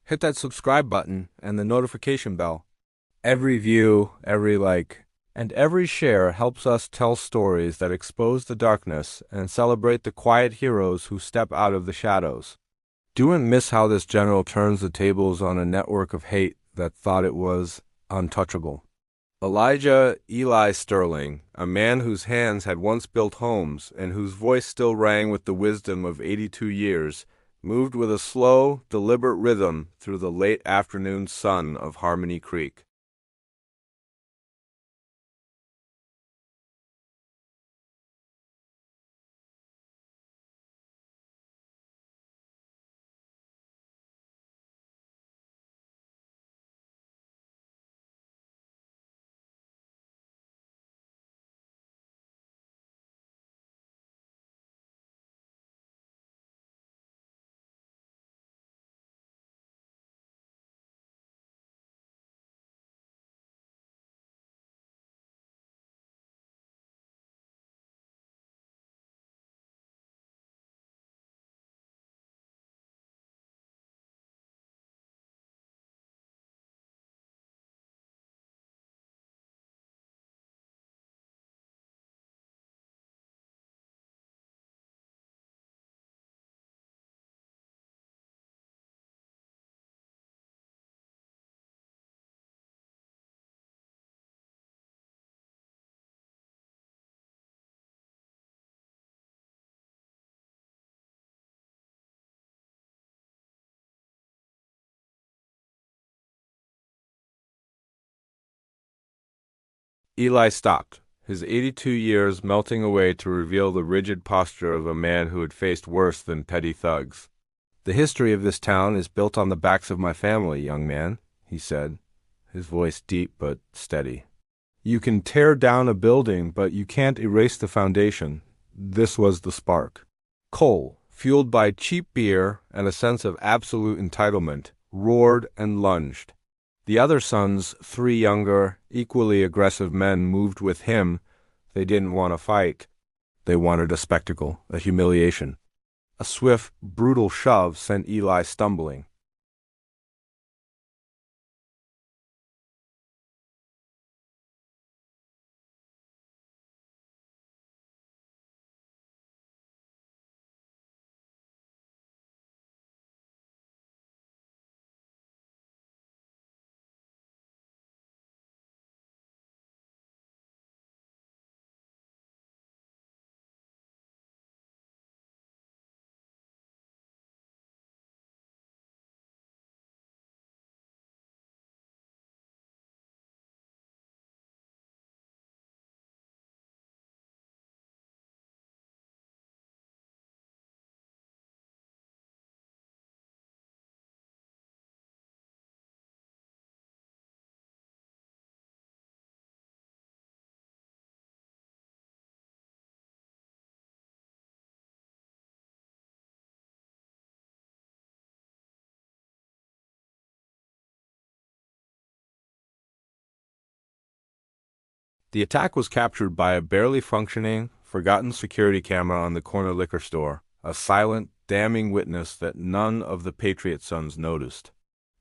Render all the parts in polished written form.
hit that subscribe button and the notification bell. Every view, every like, and every share helps us tell stories that expose the darkness and celebrate the quiet heroes who step out of the shadows. Don't miss how this general turns the tables on a network of hate that thought it was untouchable. Elijah Eli Sterling, a man whose hands had once built homes and whose voice still rang with the wisdom of 82 years, moved with a slow, deliberate rhythm through the late afternoon sun of Harmony Creek. Eli stopped, his 82 years melting away to reveal the rigid posture of a man who had faced worse than petty thugs. "The history of this town is built on the backs of my family, young man," he said, his voice deep but steady. "You can tear down a building, but you can't erase the foundation. This was the spark." Cole, fueled by cheap beer and a sense of absolute entitlement, roared and lunged. The other sons, three younger, equally aggressive men, moved with him. They didn't want to fight. They wanted a spectacle, a humiliation. A swift, brutal shove sent Eli stumbling. The attack was captured by a barely functioning, forgotten security camera on the corner liquor store, a silent, damning witness that none of the Patriot sons noticed.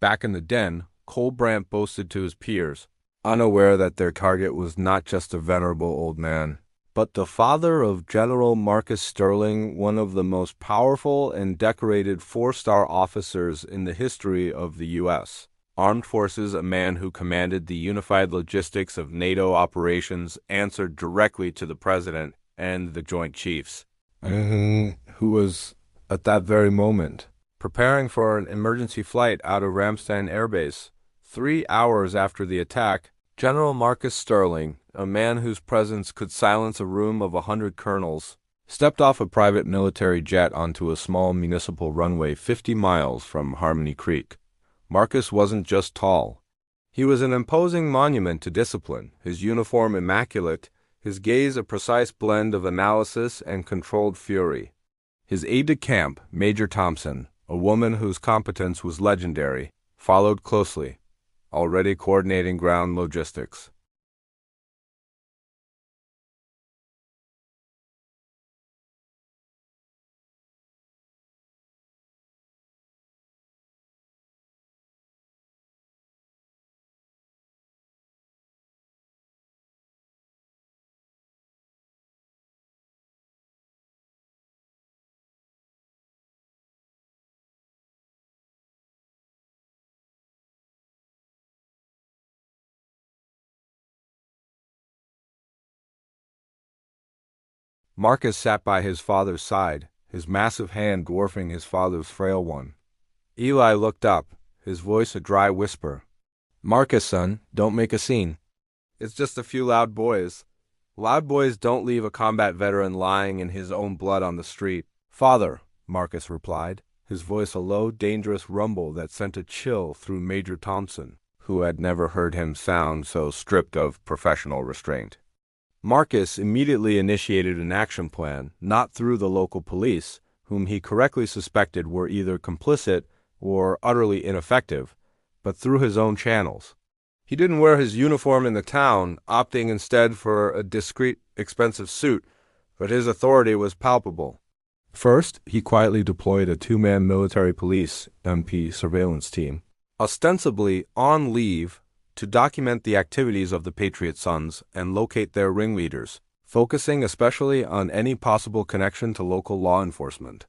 Back in the den, Cole Brandt boasted to his peers, unaware that their target was not just a venerable old man, but the father of General Marcus Sterling, one of the most powerful and decorated four-star officers in the history of the U.S. Armed Forces. A man who commanded the unified logistics of NATO operations, answered directly to the President and the Joint Chiefs, who was, at that very moment, preparing for an emergency flight out of Ramstein Air Base. 3 hours after the attack, General Marcus Sterling, a man whose presence could silence a room of 100 colonels, stepped off a private military jet onto a small municipal runway 50 miles from Harmony Creek. Marcus wasn't just tall. He was an imposing monument to discipline, his uniform immaculate, his gaze a precise blend of analysis and controlled fury. His aide-de-camp, Major Thompson, a woman whose competence was legendary, followed closely, already coordinating ground logistics. Marcus sat by his father's side, his massive hand dwarfing his father's frail one. Eli looked up, his voice a dry whisper. "Marcus, son, don't make a scene. It's just a few loud boys. Loud boys don't leave a combat veteran lying in his own blood on the street." "Father," Marcus replied, his voice a low, dangerous rumble that sent a chill through Major Thompson, who had never heard him sound so stripped of professional restraint. Marcus immediately initiated an action plan, not through the local police, whom he correctly suspected were either complicit or utterly ineffective, but through his own channels. He didn't wear his uniform in the town, opting instead for a discreet, expensive suit, but his authority was palpable. First, he quietly deployed a two-man military police MP surveillance team, ostensibly on leave, to document the activities of the Patriot Sons and locate their ringleaders, focusing especially on any possible connection to local law enforcement.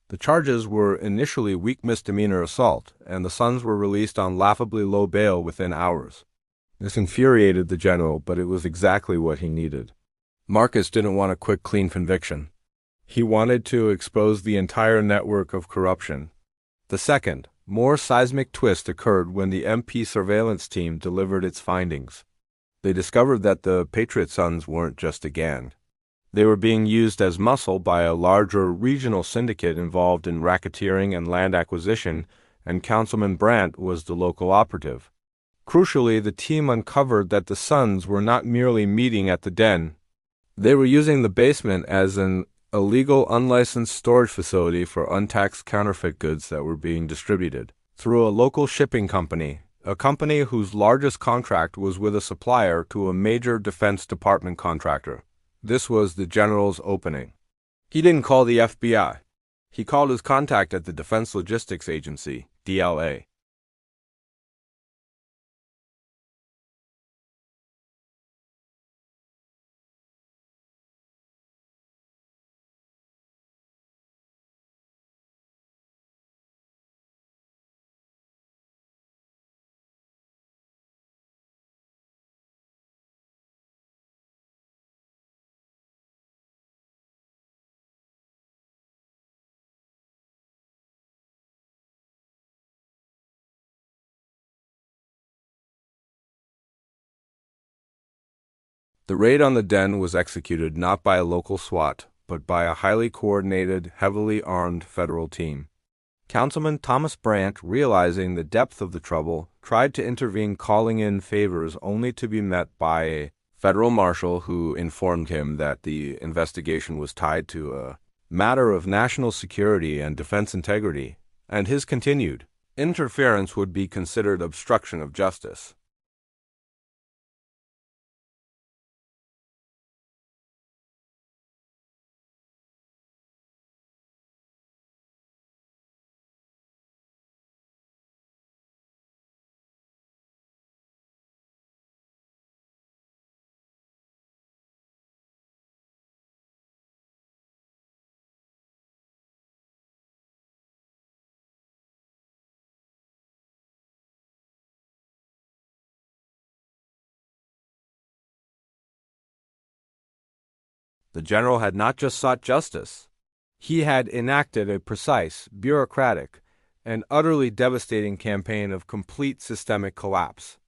The charges were initially weak misdemeanor assault, and the Sons were released on laughably low bail within hours. This infuriated the general, but it was exactly what he needed. Marcus didn't want a quick, clean conviction. He wanted to expose the entire network of corruption. The second, more seismic twist occurred when the MP surveillance team delivered its findings. They discovered that the Patriot Sons weren't just a gang. They were being used as muscle by a larger regional syndicate involved in racketeering and land acquisition, and Councilman Brandt was the local operative. Crucially, the team uncovered that the Sons were not merely meeting at the den. They were using the basement as an illegal, unlicensed storage facility for untaxed counterfeit goods that were being distributed through a local shipping company, a company whose largest contract was with a supplier to a major Defense Department contractor. This was the general's opening. He didn't call the FBI. He called his contact at the Defense Logistics Agency, DLA. The raid on the den was executed not by a local SWAT, but by a highly coordinated, heavily armed federal team. Councilman Thomas Brandt, realizing the depth of the trouble, tried to intervene, calling in favors only to be met by a federal marshal who informed him that the investigation was tied to a matter of national security and defense integrity, and his continued interference would be considered obstruction of justice. The general had not just sought justice. He had enacted a precise, bureaucratic, An utterly devastating campaign of complete systemic collapse.